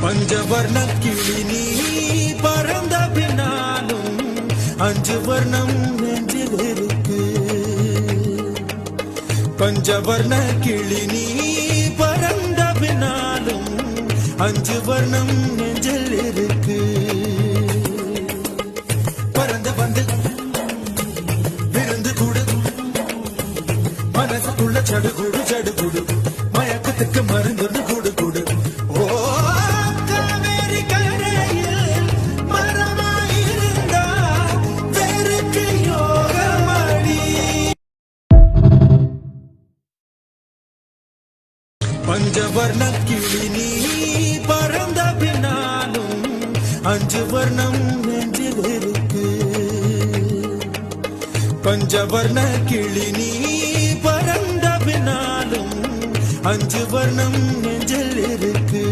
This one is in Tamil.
பஞ்சவர்ண கிளி நீ பறந்த பின்னாலும் அஞ்சு வர்ணம் நெஞ்சில் இருக்கு. பஞ்சவர்ண கிளி நீ பறந்த பின்னாலும் அஞ்சு வர்ணம் நெஞ்சில் இருக்கு. பறந்து வந்து விருந்து கூடு மனசுக்குள்ள சடுகுடு சடுகுடு மயக்கத்துக்கு மருந்து கூடு கூடு. ஓ காவேரி கரையில் மரமாயிருந்தா வேருக்கு யோகமடி. பஞ்சவர்ண கிளி நீ பறந்த பின்னாலும் அஞ்சு வர்ணம் நெஞ்சில் இருக்கு. பஞ்சவர்ண கிளி நீ பறந்த பின்னாலும் அஞ்சு வர்ணம் நெஞ்சில் இருக்கு.